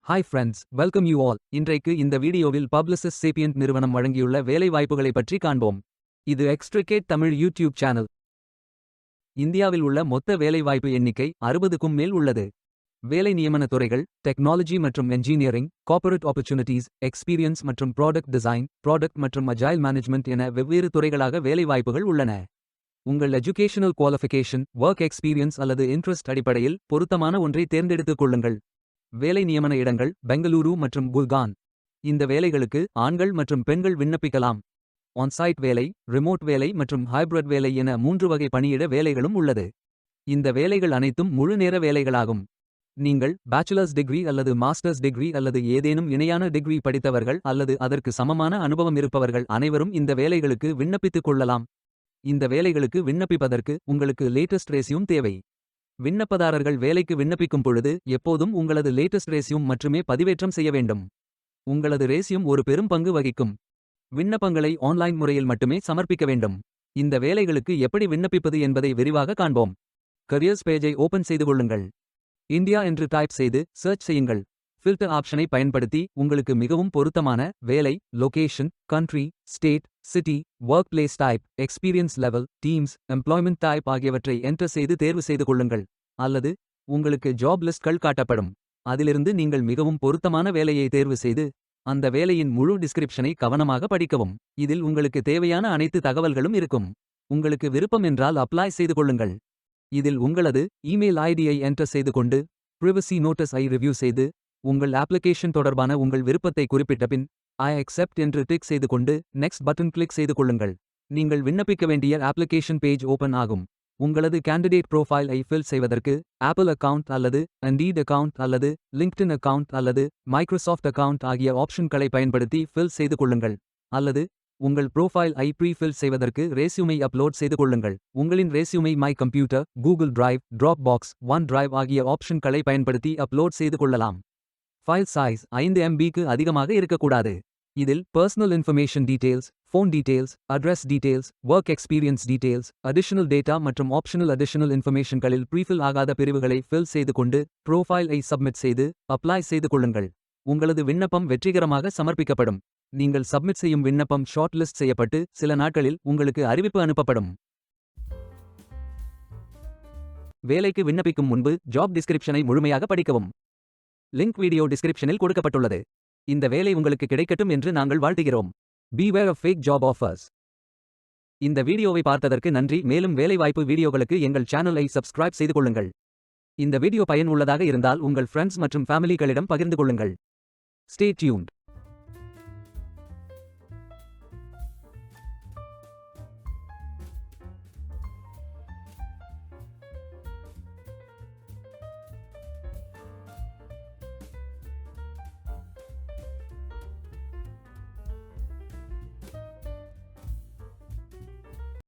Hi friends, welcome you all. இன்றைக்கு இந்த வீடியோவில் பப்ளிசிஸ்ட் சேபியன்ட் நிறுவனம் வழங்கியுள்ள வேலை வாய்ப்புகளை பற்றி காண்போம். இது எக்ஸ்ட்ரிகேட் தமிழ் யூடியூப் சேனல். இந்தியாவில் உள்ள மொத்த வேலைவாய்ப்பு எண்ணிக்கை 60க்கும் மேல் உள்ளது. வேலை நியமன துறைகள் டெக்னாலஜி மற்றும் என்ஜினியரிங், கார்ப்பரேட் ஆப்பர்ச்சுனிட்டிஸ், எக்ஸ்பீரியன்ஸ் மற்றும் ப்ராடக்ட் டிசைன், ப்ராடக்ட் மற்றும் அஜைல் மேனேஜ்மெண்ட் என வெவ்வேறு துறைகளாக வேலைவாய்ப்புகள் உள்ளன. உங்கள் எஜுகேஷனல் குவாலிஃபிகேஷன், ஒர்க் எக்ஸ்பீரியன்ஸ் அல்லது இன்ட்ரெஸ்ட் அடிப்படையில் பொருத்தமான ஒன்றை தேர்ந்தெடுத்துக் கொள்ளுங்கள். வேலை நியமன இடங்கள் பெங்களூரு மற்றும் குல்கான். இந்த வேலைகளுக்கு ஆண்கள் மற்றும் பெண்கள் விண்ணப்பிக்கலாம். ஆன்சைட் வேலை, ரிமோட் வேலை மற்றும் ஹைப்ரிட் வேலை என 3 வகை பணியிட வேலைகளும் உள்ளது. இந்த வேலைகள் அனைத்தும் முழு நேர வேலைகளாகும். நீங்கள் பேச்சுலர்ஸ் டிகிரி அல்லது மாஸ்டர்ஸ் டிகிரி அல்லது ஏதேனும் இணையான டிகிரி படித்தவர்கள் அல்லது அதற்கு சமமான அனுபவம் இருப்பவர்கள் அனைவரும் இந்த வேலைகளுக்கு விண்ணப்பித்துக் கொள்ளலாம். இந்த வேலைகளுக்கு விண்ணப்பிப்பதற்கு உங்களுக்கு லேட்டஸ்ட் ரெஸ்யூம் தேவை. விண்ணப்பதாரர்கள் வேலைக்கு விண்ணப்பிக்கும் பொழுது எப்போதும் உங்களது லேட்டஸ்ட் ரெஸ்யூம் மட்டுமே பதிவேற்றம் செய்ய வேண்டும். உங்களது ரெஸ்யூம் ஒரு பெரும் பங்கு வகிக்கும். விண்ணப்பங்களை ஆன்லைன் முறையில் மட்டுமே சமர்ப்பிக்க வேண்டும். இந்த வேலைகளுக்கு எப்படி விண்ணப்பிப்பது என்பதை விரிவாக காண்போம். கரியர்ஸ் பேஜை ஓபன் செய்து கொள்ளுங்கள். இந்தியா என்று டைப் செய்து சர்ச் செய்யுங்கள். ஃபில்டர் ஆப்ஷனை பயன்படுத்தி உங்களுக்கு மிகவும் பொருத்தமான வேலை, location, country, state, city, work place type, experience level, teams, employment type ஆகியவற்றை என்டர் செய்து தேர்வு செய்து கொள்ளுங்கள். அல்லது உங்களுக்கு ஜாப் லிஸ்ட்கள் காட்டப்படும். அதிலிருந்து நீங்கள் மிகவும் பொருத்தமான வேலையை தேர்வு செய்து அந்த வேலையின் முழு டிஸ்கிரிப்ஷனை கவனமாக படிக்கவும். இதில் உங்களுக்கு தேவையான அனைத்து தகவல்களும் இருக்கும். உங்களுக்கு விருப்பம் என்றால் அப்ளை செய்து கொள்ளுங்கள். இதில் உங்களது இமெயில் ஐடியை என்டர் செய்து கொண்டு பிரைவசி நோட்டஸ் ஐ ரிவ்யூ செய்து உங்கள் அப்ளிகேஷன் தொடர்பான உங்கள் விருப்பத்தை குறிப்பிட்ட பின் ஐ அக்செப்ட் என்று டிக் செய்து கொண்டு நெக்ஸ்ட் பட்டன் கிளிக் செய்து கொள்ளுங்கள். நீங்கள் விண்ணப்பிக்க வேண்டிய அப்ளிகேஷன் பேஜ் ஓபன் ஆகும். உங்களது கேண்டிடேட் ப்ரோஃபைல் ஐ ஃபில் செய்வதற்கு ஆப்பிள் அக்கவுண்ட் அல்லது இண்டீட் அக்கவுண்ட் அல்லது லிங்க்டின் அக்கவுண்ட் அல்லது மைக்ரோசாஃப்ட் அக்கவுண்ட் ஆகிய ஆப்ஷன்களை பயன்படுத்தி ஃபில் செய்து கொள்ளுங்கள். அல்லது உங்கள் ப்ரோஃபைல் ஐ ப்ரீ ஃபில் செய்வதற்கு ரெஸ்யூமை அப்லோட் செய்து கொள்ளுங்கள். உங்களின் ரெஸ்யூமை my computer, Google drive, drop box, one drive ஆகிய ஆப்ஷன்களை பயன்படுத்தி அப்லோட் செய்து கொள்ளலாம். ஃபைல் சைஸ் 5 MBக்கு அதிகமாக இருக்கக்கூடாது. இதில் personal information details, phone details, address details, work experience details, additional data மற்றும் ஆப்ஷனல் அடிஷனல் இன்ஃபர்மேஷன்களில் ப்ரீஃபில் ஆகாத பிரிவுகளை ஃபில் செய்து கொண்டு ப்ரோஃபைல் ஐ சப்மிட் செய்து அப்ளை செய்து கொள்ளுங்கள். உங்களது விண்ணப்பம் வெற்றிகரமாக சமர்ப்பிக்கப்படும். நீங்கள் சப்மிட் செய்யும் விண்ணப்பம் ஷார்ட் லிஸ்ட் செய்யப்பட்டு சில நாட்களில் உங்களுக்கு அறிவிப்பு அனுப்பப்படும். வேலைக்கு விண்ணப்பிக்கும் முன்பு ஜாப் டிஸ்கிரிப்ஷனை முழுமையாக படிக்கவும். லிங்க் வீடியோ டிஸ்கிரிப்ஷனில் கொடுக்கப்பட்டுள்ளது. இந்த வேலை உங்களுக்கு கிடைக்கட்டும் என்று நாங்கள் வாழ்த்துகிறோம். Beware of fake job offers. இந்த வீடியோவை பார்த்ததற்கு நன்றி. மேலும் வேலைவாய்ப்பு வீடியோகளுக்கு எங்கள் சேனலை சப்ஸ்கிரைப் செய்து கொள்ளுங்கள். இந்த வீடியோ பயனுள்ளதாக இருந்தால் உங்கள் ஃப்ரெண்ட்ஸ் மற்றும் ஃபேமிலிகளிடம் பகிர்ந்து கொள்ளுங்கள். Stay tuned.